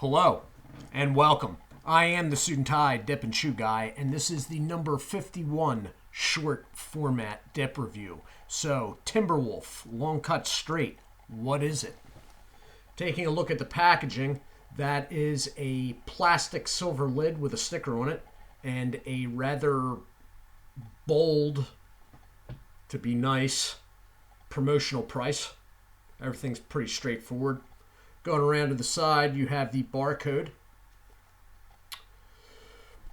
Hello and welcome. I am the Suit&Tie Dip&Chew Guy, and this is the number 51 short format dip review. So, TimberWolf, long cut straight, what is it? Taking a look at the packaging, that is a plastic silver lid with a sticker on it and a rather bold, to be nice, promotional price. Everything's pretty straightforward. Going around to the side, you have the barcode.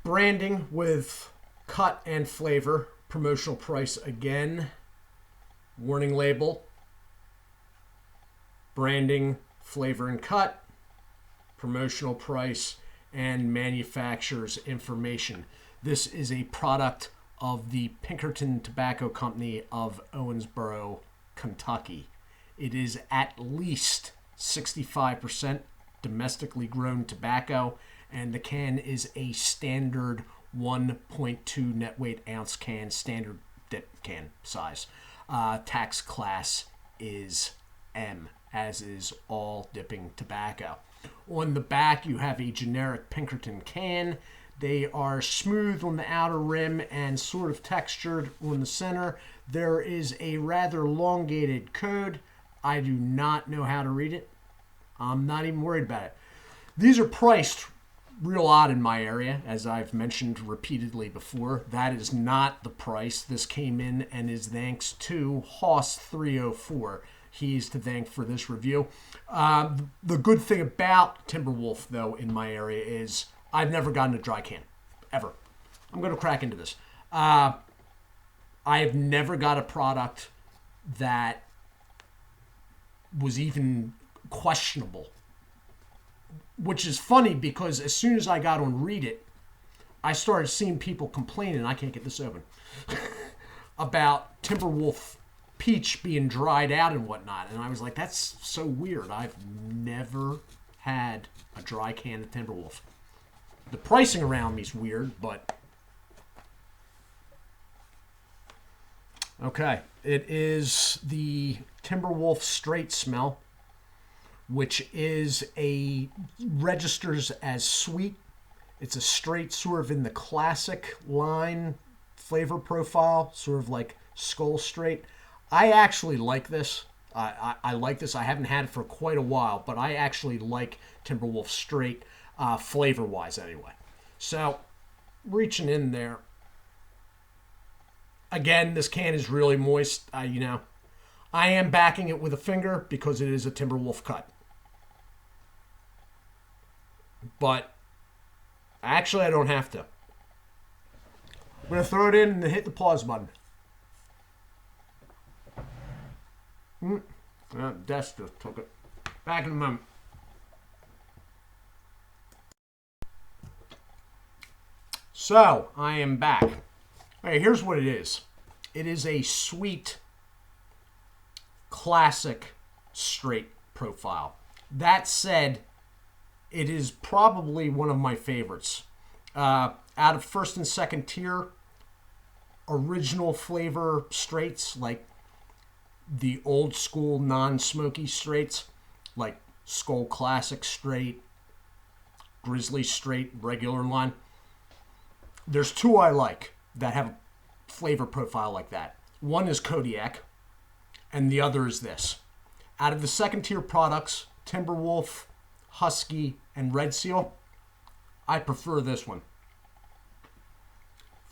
Branding with cut and flavor. Promotional price again. Warning label. Branding, flavor, and cut. Promotional price and manufacturer's information. This is a product of the Pinkerton Tobacco Company of Owensboro, Kentucky. It is at least 65% domestically grown tobacco, and the can is a standard 1.2 net weight ounce can, standard dip can size. Tax class is M, as is all dipping tobacco. On the back, you have a generic Pinkerton can. They are smooth on the outer rim and sort of textured on the center. There is a rather elongated code. I do not know how to read it. I'm not even worried about it. These are priced real odd in my area, as I've mentioned repeatedly before. That is not the price. This came in and is thanks to Hoss304. He's to thank for this review. The good thing about TimberWolf, though, in my area is I've never gotten a dry can, ever. I'm going to crack into this. I have never got a product that was even questionable, which is funny because as soon as I got on Read It, I started seeing people complaining, I can't get this open, about TimberWolf peach being dried out and whatnot. And I was like, that's so weird. I've never had a dry can of TimberWolf. The pricing around me is weird, but okay. It is the TimberWolf Straight Smell, which registers as sweet. It's a straight, sort of in the classic line flavor profile, sort of like Skull Straight. I actually like this. I like this. I haven't had it for quite a while, but I actually like TimberWolf Straight, flavor-wise anyway. So, reaching in there. Again, this can is really moist. I am backing it with a finger because it is a TimberWolf cut. But actually, I don't have to. I'm going to throw it in and hit the pause button. Desk just took it. Back in a moment. So, I am back. All right, here's what it is. It is a sweet, classic, straight profile. That said, it is probably one of my favorites. Out of first and second tier, original flavor straights, like the old school non-smoky straights, like Skull Classic Straight, Grizzly Straight, regular line. There's two I like that have a flavor profile like that. One is Kodiak, and the other is this. Out of the second tier products, TimberWolf, Husky, and Red Seal, I prefer this one.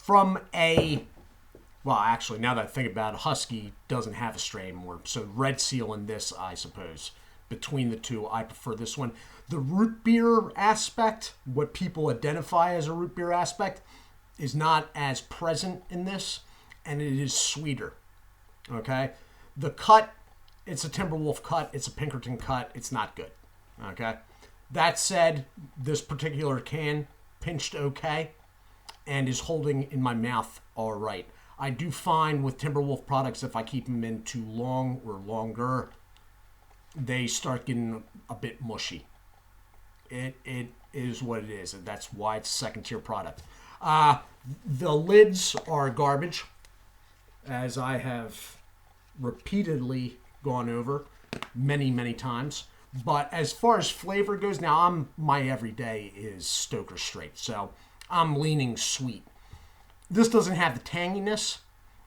Well, actually, now that I think about it, Husky doesn't have a strain anymore. So Red Seal and this, I suppose. Between the two, I prefer this one. The root beer aspect, what people identify as a root beer aspect, is not as present in this, and it is sweeter. Okay? The cut, it's a TimberWolf cut. It's a Pinkerton cut. It's not good. Okay? That said, this particular can pinched okay and is holding in my mouth all right. I do find with TimberWolf products, if I keep them in too long or longer, they start getting a bit mushy. It is what it is, and that's why it's a second-tier product. The lids are garbage, as I have repeatedly gone over many, many times. But as far as flavor goes, now my everyday is Stoker Straight, so I'm leaning sweet. This doesn't have the tanginess,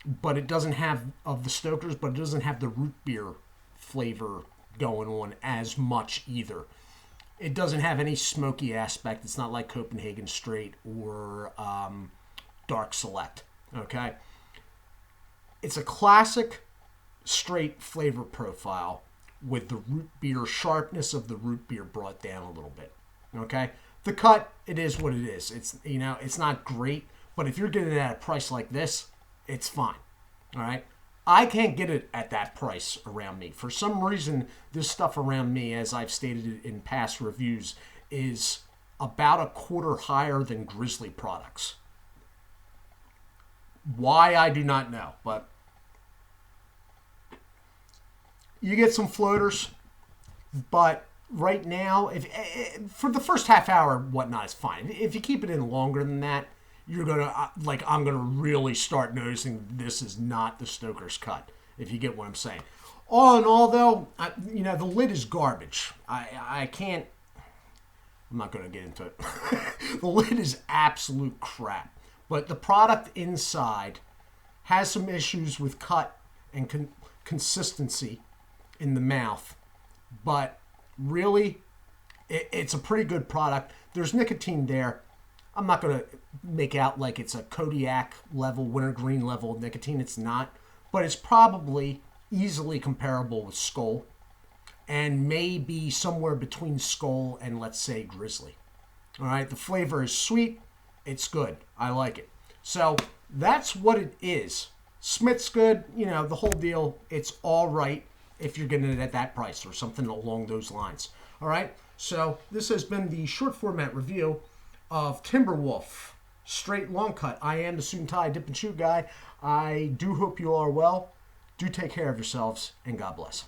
but it doesn't have of the Stokers, but it doesn't have the root beer flavor going on as much either. It doesn't have any smoky aspect. It's not like Copenhagen Straight or Dark Select. Okay, it's a classic straight flavor profile with the root beer sharpness of the root beer brought down a little bit. Okay, the cut, it is what it is. It's, you know, it's not great, but if you're getting it at a price like this, it's fine. All right, I can't get it at that price around me. For some reason, this stuff around me, as I've stated in past reviews, is about a quarter higher than Grizzly products. Why, I do not know, but you get some floaters, but right now, if for the first half hour, whatnot, is fine. If you keep it in longer than that, you're gonna I'm gonna really start noticing this is not the Stoker's cut. If you get what I'm saying. All in all, though, the lid is garbage. I can't. I'm not gonna get into it. The lid is absolute crap. But the product inside has some issues with cut and consistency in the mouth. But really, it's a pretty good product. There's nicotine there. I'm not going to make out like it's a Kodiak level, wintergreen level of nicotine. It's not. But it's probably easily comparable with Skoal. And maybe somewhere between Skoal and, let's say, Grizzly. All right, the flavor is sweet. It's good. I like it. So that's what it is. Smith's good. You know, the whole deal. It's all right if you're getting it at that price or something along those lines. All right. So this has been the short format review of TimberWolf Straight Long Cut. I am the Suit&Tie Dip and Chew Guy. I do hope you all are well. Do take care of yourselves, and God bless.